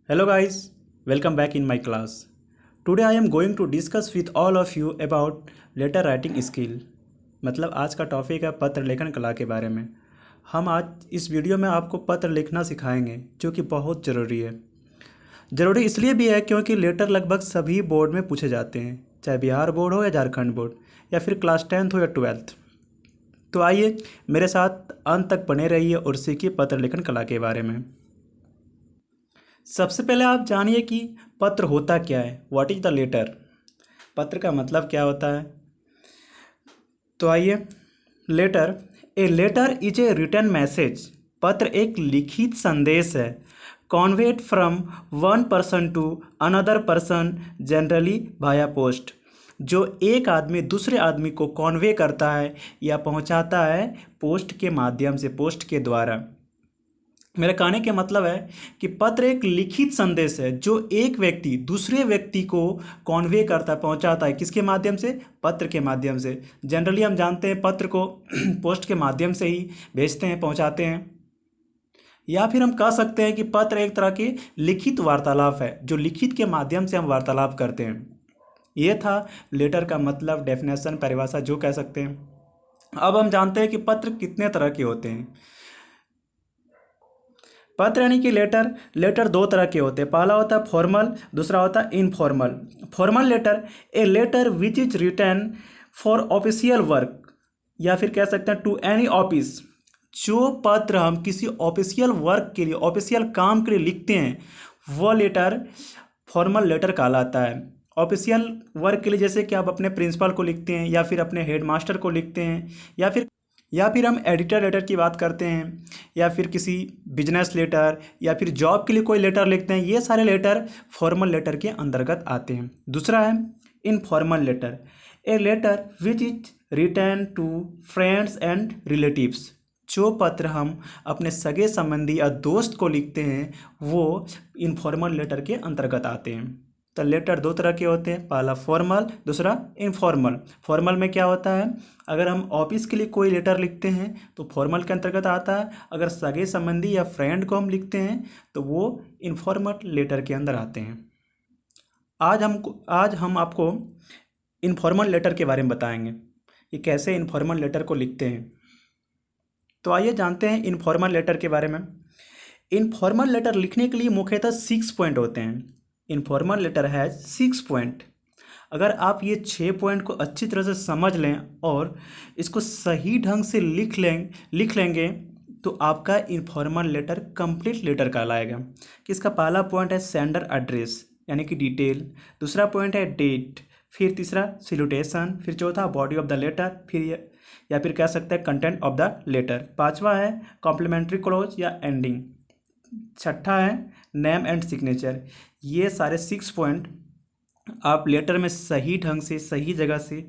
Hello guys, welcome back in my class. Today I am going to discuss with all of you about letter writing skill. मतलब आज का topic है पत्र लेखन कला के बारे में। हम आज इस वीडियो में आपको पत्र लिखना सिखाएंगे जो कि बहुत ज़रूरी है। ज़रूरी इसलिए भी है क्योंकि लेटर लगभग सभी बोर्ड में पूछे जाते हैं, चाहे बिहार बोर्ड हो या झारखंड बोर्ड या फिर क्लास 10th हो या 12th। तो आइए मेरे साथ अंत तक बने रहिए और सीखिए पत्र लेखन कला के बारे में। सबसे पहले आप जानिए कि पत्र होता क्या है। What is the letter. पत्र का मतलब क्या होता है। तो आइए, letter, a letter is a written message. पत्र एक लिखित संदेश है, conveyed from one person to another person, generally via post, जो एक आदमी दूसरे आदमी को कॉन्वे करता है या पहुंचाता है पोस्ट के माध्यम से, पोस्ट के द्वारा। मेरा कहने का मतलब है कि पत्र एक लिखित संदेश है जो एक व्यक्ति दूसरे व्यक्ति को कॉन्वे करता है, पहुंचाता है। किसके माध्यम से? पत्र के माध्यम से। जनरली हम जानते हैं पत्र को पोस्ट के माध्यम से ही भेजते हैं, पहुंचाते हैं। या फिर हम कह सकते हैं कि पत्र एक तरह की लिखित वार्तालाप है, जो लिखित के माध्यम से हम वार्तालाप करते हैं। ये था लेटर का मतलब, डेफिनेशन, परिभाषा जो कह सकते हैं। अब हम जानते हैं कि पत्र कितने तरह के होते हैं। पत्र यानी कि लेटर। लेटर दो तरह के होते हैं। पहला होता है फॉर्मल, दूसरा होता है informal. Formal letter, a letter which is written for official work, या फिर कह सकते हैं टू एनी ऑफिस। जो पत्र हम किसी ऑफिशियल वर्क के लिए, ऑफिशियल काम के लिए लिखते हैं, वो लेटर फॉर्मल लेटर कहलाता है। ऑफिशियल वर्क के लिए जैसे कि आप अपने प्रिंसिपल को लिखते हैं या फिर अपने हेडमास्टर को लिखते हैं, या फिर हम एडिटर लेटर की बात करते हैं, या फिर किसी बिजनेस लेटर या फिर जॉब के लिए कोई लेटर लिखते हैं। ये सारे लेटर फॉर्मल लेटर के अंतर्गत आते हैं। दूसरा है informal letter, a letter which is written to friends and relatives. जो पत्र हम अपने सगे संबंधी या दोस्त को लिखते हैं वो इनफॉर्मल लेटर के अंतर्गत आते हैं। तो लेटर दो तरह के होते हैं, पहला फॉर्मल, दूसरा इनफॉर्मल। फॉर्मल में क्या होता है, अगर हम ऑफिस के लिए कोई लेटर लिखते हैं तो फॉर्मल के अंतर्गत आता है। अगर सगे संबंधी या फ्रेंड को हम लिखते हैं तो वो इनफॉर्मल लेटर के अंदर आते हैं। आज हम आपको इनफॉर्मल लेटर के बारे में बताएंगे कि कैसे इनफॉर्मल लेटर को लिखते हैं। तो आइए जानते हैं इनफॉर्मल लेटर के बारे में। इनफॉर्मल लेटर लिखने के लिए मुख्यतः 6 पॉइंट होते हैं। इनफॉर्मल लेटर है 6 पॉइंट। अगर आप ये 6 पॉइंट को अच्छी तरह से समझ लें और इसको सही ढंग से लिख लेंगे तो आपका इनफॉर्मल लेटर कंप्लीट लेटर कहलाएगा। कि इसका पहला पॉइंट है सेंडर एड्रेस यानी कि डिटेल, दूसरा पॉइंट है डेट, फिर तीसरा सैल्यूटेशन, फिर चौथा बॉडी ऑफ द लेटर, फिर या फिर कह सकते हैं कंटेंट ऑफ द लेटर। पांचवा है कॉम्प्लीमेंट्री क्लोज या एंडिंग। छठा है नेम एंड सिग्नेचर। ये सारे 6 पॉइंट आप लेटर में सही ढंग से, सही जगह से,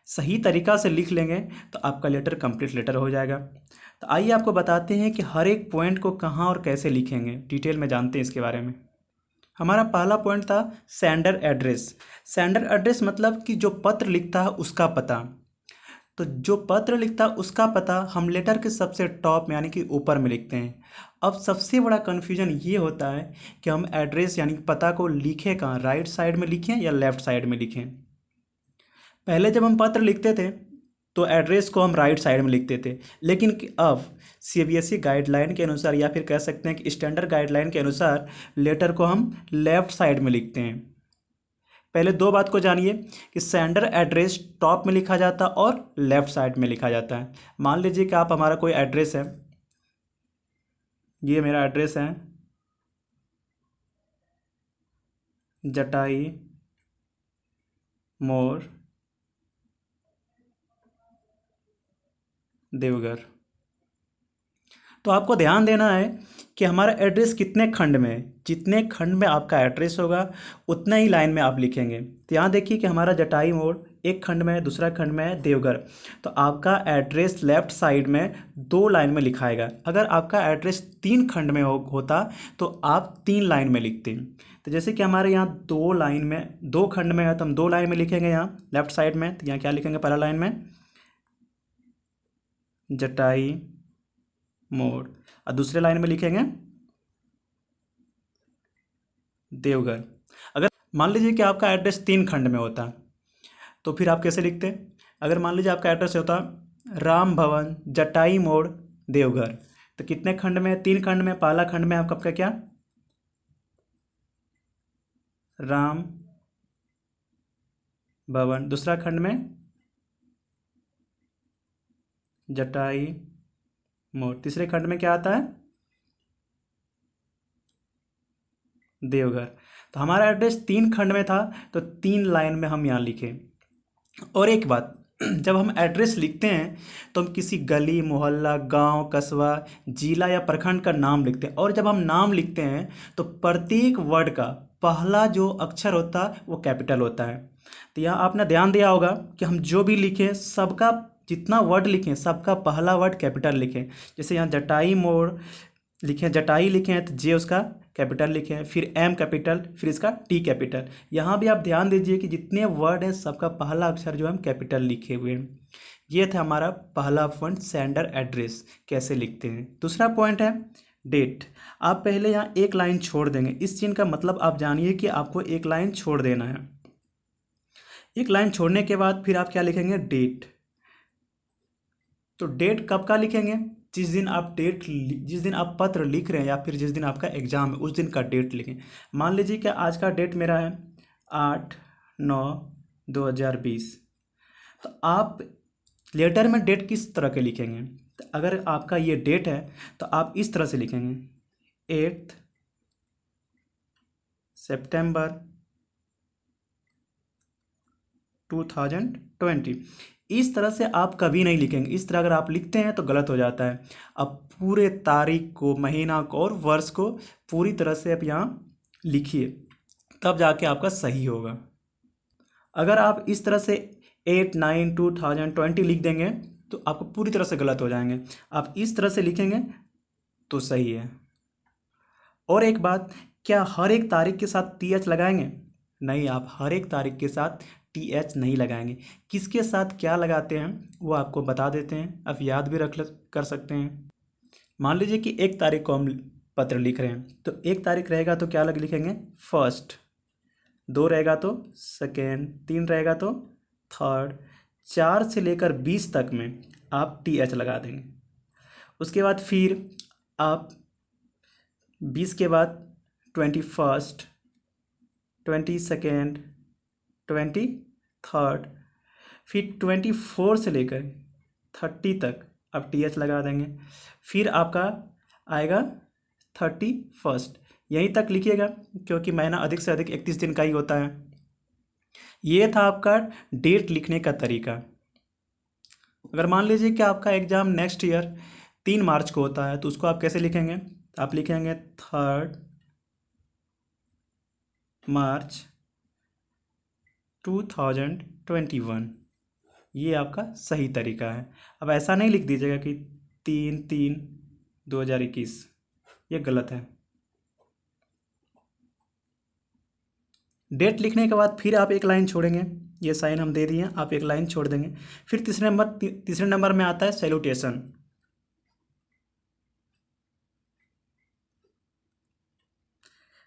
सही तरीका से लिख लेंगे तो आपका लेटर कंप्लीट लेटर हो जाएगा। तो आइए आपको बताते हैं कि हर एक पॉइंट को कहाँ और कैसे लिखेंगे, डिटेल में जानते हैं इसके बारे में। हमारा पहला पॉइंट था सेंडर एड्रेस। सेंडर एड्रेस मतलब कि जो पत्र लिखता है उसका पता। तो जो पत्र लिखता है उसका पता हम लेटर के सबसे टॉप में यानी कि ऊपर में लिखते हैं। अब सबसे बड़ा कन्फ्यूजन ये होता है कि हम एड्रेस यानी कि पता को लिखें कहाँ, राइट साइड में लिखें या लेफ्ट साइड में लिखें। पहले जब हम पत्र लिखते थे तो एड्रेस को हम राइट साइड में लिखते थे, लेकिन अब सीबीएसई गाइडलाइन के अनुसार या फिर कह सकते हैं कि स्टैंडर्ड गाइडलाइन के अनुसार लेटर को हम लेफ्ट साइड में लिखते हैं। पहले दो बात को जानिए कि सेंडर एड्रेस टॉप में लिखा जाता है और लेफ्ट साइड में लिखा जाता है। मान लीजिए कि आप, हमारा कोई एड्रेस है, ये मेरा एड्रेस है जटाई मोड़ देवघर। तो आपको ध्यान देना है कि हमारा एड्रेस कितने खंड में है। जितने खंड में आपका एड्रेस होगा उतना ही लाइन में आप लिखेंगे। तो यहाँ देखिए कि हमारा जटाई मोड़ एक खंड में है, दूसरा खंड में है देवघर। तो आपका एड्रेस लेफ्ट साइड में 2 लाइन में लिखाएगा। अगर आपका एड्रेस 3 खंड में होता तो आप 3 लाइन में लिखते। तो जैसे कि हमारे यहाँ 2 लाइन में, 2 खंड में है तो हम 2 लाइन में लिखेंगे यहाँ लेफ्ट साइड में। तो यहाँ क्या लिखेंगे पहला लाइन में जटाई मोड़, और दूसरे लाइन में लिखेंगे देवघर। अगर मान लीजिए कि आपका एड्रेस 3 खंड में होता तो फिर आप कैसे लिखते? अगर मान लीजिए आपका एड्रेस होता राम भवन, जटाई मोड़, देवघर, तो कितने खंड में? 3 खंड में। पहला खंड में आपका क्या? राम भवन। दूसरा खंड में जटाई मोड़। तीसरे खंड में क्या आता है? देवघर। तो हमारा एड्रेस 3 खंड में था तो 3 लाइन में हम यहाँ लिखे। और एक बात, जब हम एड्रेस लिखते हैं तो हम किसी गली, मोहल्ला, गांव, कस्बा, जिला या प्रखंड का नाम लिखते हैं। और जब हम नाम लिखते हैं तो प्रत्येक वर्ड का पहला जो अक्षर होता है वो कैपिटल होता है। तो यहाँ आपने ध्यान दिया होगा कि हम जो भी लिखें सबका, जितना वर्ड लिखें सबका पहला वर्ड कैपिटल लिखें। जैसे यहाँ जटाई मोड़ लिखें, जटाई लिखे हैं तो जे उसका कैपिटल लिखे हैं, फिर एम कैपिटल, फिर इसका टी कैपिटल। यहाँ भी आप ध्यान दीजिए कि जितने वर्ड हैं सबका पहला अक्षर जो है हम कैपिटल लिखे हुए हैं। ये था हमारा पहला पॉइंट, सेंडर एड्रेस कैसे लिखते हैं। दूसरा पॉइंट है डेट। आप पहले यहाँ एक लाइन छोड़ देंगे। इस चीज़ का मतलब आप जानिए कि आपको एक लाइन छोड़ देना है। एक लाइन छोड़ने के बाद फिर आप क्या लिखेंगे? डेट। तो डेट कब का लिखेंगे? जिस दिन आप पत्र लिख रहे हैं या फिर जिस दिन आपका एग्जाम है उस दिन का डेट लिखें। मान लीजिए कि आज का डेट मेरा है 8/9/2020। तो आप लेटर में डेट किस तरह के लिखेंगे? तो अगर आपका ये डेट है तो आप इस तरह से लिखेंगे 8 सितंबर 2020। इस तरह से आप कभी नहीं लिखेंगे। इस तरह अगर आप लिखते हैं तो गलत हो जाता है। अब पूरे तारीख को, महीना को और वर्ष को पूरी तरह से आप यहाँ लिखिए, तब जाके आपका सही होगा। अगर आप इस तरह से 8/9/2020 लिख देंगे तो आपको पूरी तरह से गलत हो जाएंगे। आप इस तरह से लिखेंगे तो सही है। और एक बात, क्या हर एक तारीख के साथ TH लगाएंगे? नहीं, आप हर एक तारीख के साथ TH नहीं लगाएंगे। किसके साथ क्या लगाते हैं वो आपको बता देते हैं, आप याद भी कर सकते हैं। मान लीजिए कि 1 तारीख को हम पत्र लिख रहे हैं तो 1 तारीख रहेगा तो क्या लिखेंगे? फर्स्ट। 2 रहेगा तो सेकेंड, 3 रहेगा तो थर्ड, 4 से लेकर 20 तक में आप TH लगा देंगे। उसके बाद फिर आप 20 के बाद 21st, 22nd, 23rd, फिर 24 से लेकर 30 तक आप TH लगा देंगे। फिर आपका आएगा 31st, यहीं तक लिखिएगा क्योंकि महीना अधिक से अधिक 31 दिन का ही होता है। ये था आपका डेट लिखने का तरीका। अगर मान लीजिए कि आपका एग्ज़ाम नेक्स्ट ईयर 3 मार्च को होता है तो उसको आप कैसे लिखेंगे? आप लिखेंगे 3 मार्च 2021। ये आपका सही तरीका है। अब ऐसा नहीं लिख दीजिएगा कि 3/3/2021, ये गलत है। डेट लिखने के बाद फिर आप एक लाइन छोड़ेंगे। ये साइन हम दे दिए, आप एक लाइन छोड़ देंगे। फिर तीसरे नंबर में आता है सैल्यूटेशन।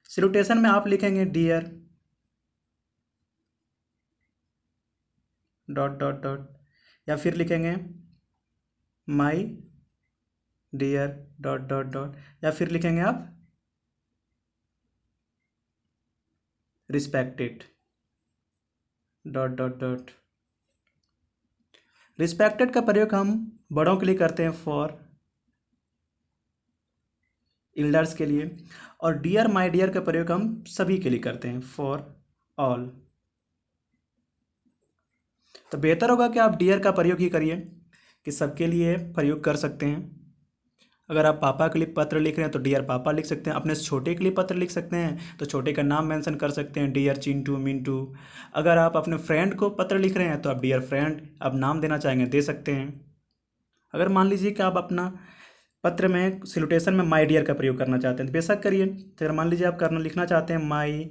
सैल्यूटेशन में आप लिखेंगे डियर डॉट डॉट डॉट, या फिर लिखेंगे my dear dot dot dot, या फिर लिखेंगे आप respected dot dot dot. Respected का प्रयोग हम बड़ों के लिए करते हैं, फॉर एल्डर्स के लिए। और डियर माय डियर का प्रयोग हम सभी के लिए करते हैं, फॉर ऑल। तो बेहतर होगा कि आप डियर का प्रयोग ही करिए, कि सबके लिए प्रयोग कर सकते हैं। अगर आप पापा के लिए पत्र लिख रहे हैं तो डियर पापा लिख सकते हैं। अपने छोटे के लिए पत्र लिख सकते हैं तो छोटे का नाम मेंशन कर सकते हैं, डियर चिंटू, मिंटू। अगर आप अपने फ्रेंड को पत्र लिख रहे हैं तो आप डियर फ्रेंड, आप नाम देना चाहेंगे दे सकते हैं। अगर मान लीजिए कि आप अपना पत्र में सैल्यूटेशन में माय डियर का प्रयोग करना चाहते हैं तो बेशक करिए। तो अगर मान लीजिए आप लिखना चाहते हैं माय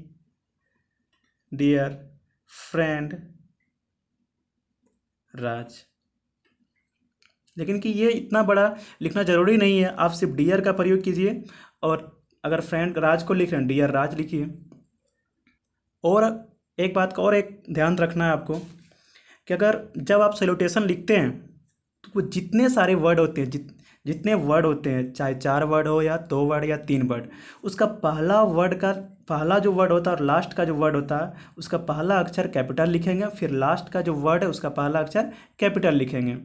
डियर फ्रेंड राज, लेकिन कि ये इतना बड़ा लिखना ज़रूरी नहीं है। आप सिर्फ डियर का प्रयोग कीजिए, और अगर फ्रेंड राज को लिख रहे हैं डियर राज लिखिए। और एक बात का और एक ध्यान रखना है आपको कि अगर जब आप सैल्यूटेशन लिखते हैं तो वो जितने सारे वर्ड होते हैं, जितने वर्ड होते हैं, चाहे 4 वर्ड हो या 2 वर्ड या 3 वर्ड, उसका पहला जो वर्ड होता है और लास्ट का जो वर्ड होता है उसका पहला अक्षर कैपिटल लिखेंगे, फिर लास्ट का जो वर्ड है उसका पहला अक्षर कैपिटल लिखेंगे।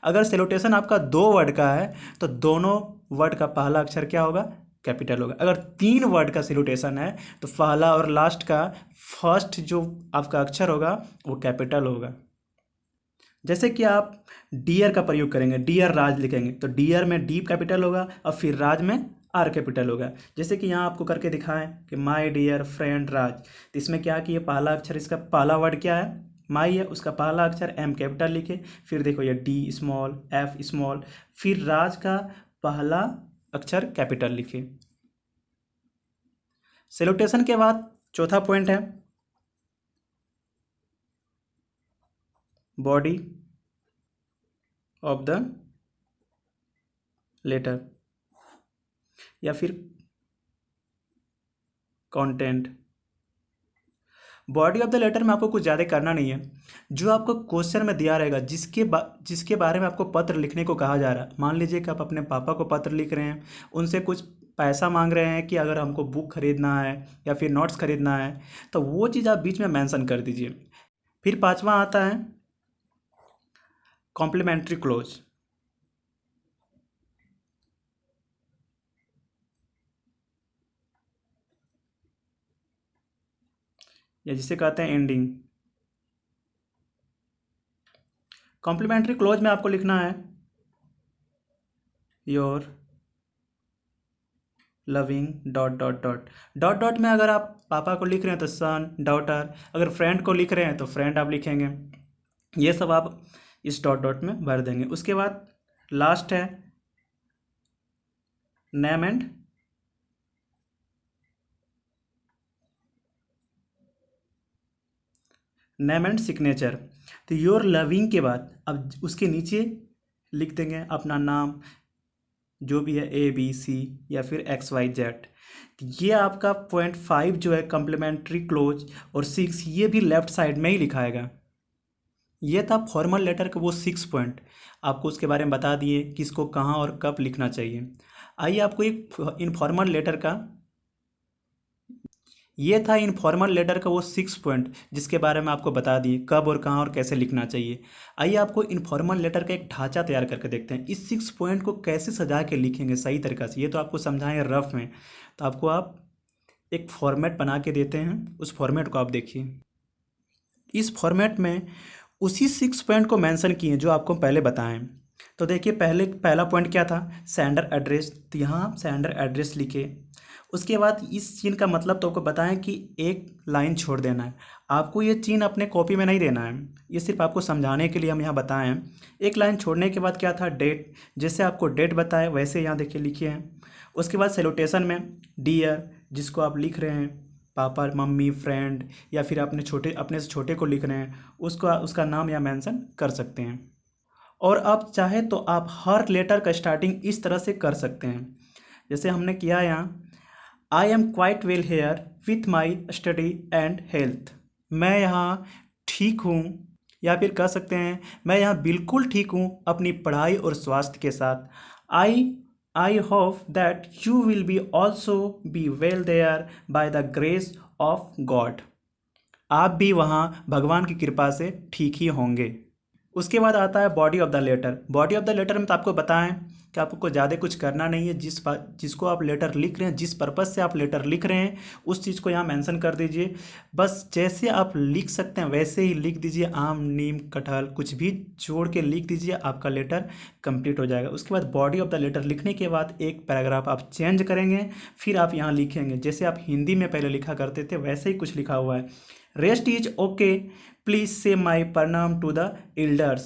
अगर सैल्यूटेशन आपका 2 वर्ड का है तो दोनों वर्ड का पहला अक्षर क्या होगा? कैपिटल होगा। अगर 3 वर्ड का सैल्यूटेशन है तो पहला और लास्ट का फर्स्ट जो आपका अक्षर होगा वो कैपिटल होगा। जैसे कि आप डियर का प्रयोग करेंगे, डियर राज लिखेंगे तो डियर में डी कैपिटल होगा और फिर राज में आर कैपिटल होगा। जैसे कि यहाँ आपको करके दिखाएं कि माय डियर फ्रेंड राज, तो इसमें क्या कि ये पहला अक्षर, इसका पहला वर्ड क्या है? माई है, उसका पहला अक्षर एम कैपिटल लिखे, फिर देखो ये डी स्मॉल, एफ स्मॉल, फिर राज का पहला अक्षर कैपिटल लिखे। सैल्यूटेशन के बाद चौथा पॉइंट है बॉडी ऑफ द लेटर या फिर content. Body of the letter में आपको कुछ ज़्यादा करना नहीं है। जो आपको क्वेश्चन में दिया रहेगा, जिसके बारे में आपको पत्र लिखने को कहा जा रहा है, मान लीजिए कि आप अपने पापा को पत्र लिख रहे हैं, उनसे कुछ पैसा मांग रहे हैं कि अगर हमको बुक खरीदना है या फिर नोट्स खरीदना है, तो वो चीज़ आप बीच में मेंशन कर दीजिए। फिर पांचवा आता है कॉम्प्लीमेंट्री क्लोज या जिसे कहते हैं एंडिंग। कॉम्प्लीमेंट्री क्लोज में आपको लिखना है your loving dot dot dot dot dot में अगर आप पापा को लिख रहे हैं तो सन डॉटर, अगर फ्रेंड को लिख रहे हैं तो फ्रेंड आप लिखेंगे। ये सब आप इस डॉट डॉट में भर देंगे। उसके बाद लास्ट है नेम एंड सिग्नेचर। तो योर लविंग के बाद अब उसके नीचे लिख देंगे अपना नाम, जो भी है ABC या फिर XYZ। ये आपका .5 जो है कम्प्लीमेंट्री क्लोज और 6 ये भी लेफ्ट साइड में ही लिखाएगा। ये था फॉर्मल लेटर का वो 6 पॉइंट, आपको उसके बारे में बता दिए किसको कहाँ और कब लिखना चाहिए। आइए आपको एक इनफॉर्मल लेटर का, ये था इनफॉर्मल लेटर का वो 6 पॉइंट जिसके बारे में आपको बता दिए कब और कहाँ और कैसे लिखना चाहिए। आइए आपको इनफॉर्मल लेटर का एक ढांचा तैयार करके देखते हैं, इस 6 पॉइंट को कैसे सजा के लिखेंगे सही तरीक़ा से। ये तो आपको समझाएं रफ में, तो आपको आप एक फॉर्मेट बना के देते हैं, उस फॉर्मेट को आप देखिए। इस फॉर्मेट में उसी 6 पॉइंट को मेंशन किए जो आपको पहले बताएं। तो देखिए पहला पॉइंट क्या था? सेंडर एड्रेस, तो यहाँ आप सेंडर एड्रेस लिखे। उसके बाद इस चिन्ह का मतलब तो आपको बताएं कि एक लाइन छोड़ देना है, आपको ये चिन्ह अपने कॉपी में नहीं देना है, ये सिर्फ आपको समझाने के लिए हम यहाँ बताएं। एक लाइन छोड़ने के बाद क्या था? डेट, जैसे आपको डेट बताए वैसे यहाँ देखिए लिखिए हैं। उसके बाद सैल्यूटेशन में डियर, जिसको आप लिख रहे हैं पापा मम्मी फ्रेंड या फिर अपने से छोटे को लिख रहे हैं, उसका नाम यहाँ मेंशन कर सकते हैं। और आप चाहे तो आप हर लेटर का स्टार्टिंग इस तरह से कर सकते हैं, जैसे हमने किया यहाँ I am quite well hair with my study and health. मैं यहाँ ठीक हूँ, या फिर कह सकते हैं मैं यहाँ बिल्कुल ठीक हूँ अपनी पढ़ाई और स्वास्थ्य के साथ। I I hope that you will be also be well there by the grace of God. आप भी वहाँ भगवान की कृपा से ठीक ही होंगे। उसके बाद आता है body of the letter. Body of the letter में तो आपको बताएं कि आपको ज़्यादा कुछ करना नहीं है, जिसको आप लेटर लिख रहे हैं, जिस पर्पज़ से आप लेटर लिख रहे हैं उस चीज़ को यहाँ मेंशन कर दीजिए। बस जैसे आप लिख सकते हैं वैसे ही लिख दीजिए, आम नीम कटहल कुछ भी जोड़ के लिख दीजिए, आपका लेटर कंप्लीट हो जाएगा। उसके बाद बॉडी ऑफ द लेटर लिखने के बाद एक पैराग्राफ आप चेंज करेंगे, फिर आप यहाँ लिखेंगे जैसे आप हिंदी में पहले लिखा करते थे वैसे ही कुछ लिखा हुआ है। Rest is okay, please say my प्रणाम to the elders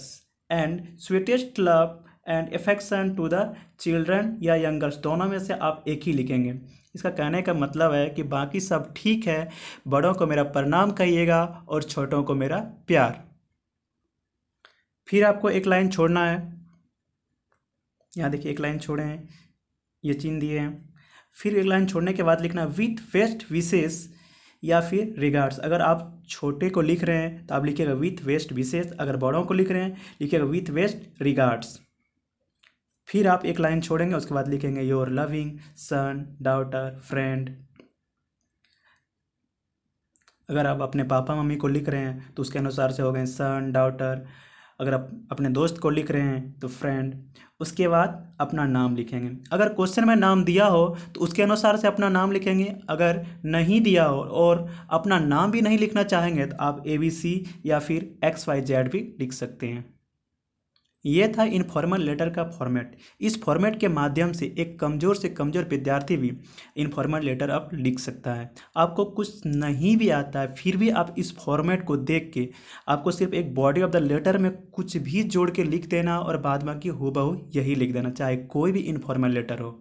and sweetest love and affection to the children या यंगर्स। दोनों में से आप एक ही लिखेंगे। इसका कहने का मतलब है कि बाकी सब ठीक है, बड़ों को मेरा प्रणाम कहिएगा और छोटों को मेरा प्यार। फिर आपको एक लाइन छोड़ना है, यहाँ देखिए एक लाइन छोड़े हैं, ये चिन्ह दिए हैं। फिर एक लाइन छोड़ने के बाद लिखना विथ बेस्ट विशेष या फिर रिगार्ड्स। अगर आप छोटे को लिख रहे हैं तो आप लिखिएगा विथ वेस्ट विशेष, अगर बड़ों को लिख रहे हैं लिखिएगा विथ वेस्ट रिगार्ड्स। फिर आप एक लाइन छोड़ेंगे, उसके बाद लिखेंगे your loving son daughter friend. अगर आप अपने पापा मम्मी को लिख रहे हैं तो उसके अनुसार से हो गए सन डॉटर। अगर आप अपने दोस्त को लिख रहे हैं तो फ्रेंड। उसके बाद अपना नाम लिखेंगे। अगर क्वेश्चन में नाम दिया हो तो उसके अनुसार से अपना नाम लिखेंगे। अगर नहीं दिया हो और अपना नाम भी नहीं लिखना चाहेंगे तो आप ABC या फिर XYZ भी लिख सकते हैं। ये था इनफॉर्मल लेटर का फॉर्मेट। इस फॉर्मेट के माध्यम से एक कमज़ोर से कमज़ोर विद्यार्थी भी इनफॉर्मल लेटर अब लिख सकता है। आपको कुछ नहीं भी आता है फिर भी आप इस फॉर्मेट को देख के आपको सिर्फ एक बॉडी ऑफ द लेटर में कुछ भी जोड़ के लिख देना और बाद बाकी हूबहू यही लिख देना, चाहे कोई भी इनफॉर्मल लेटर हो।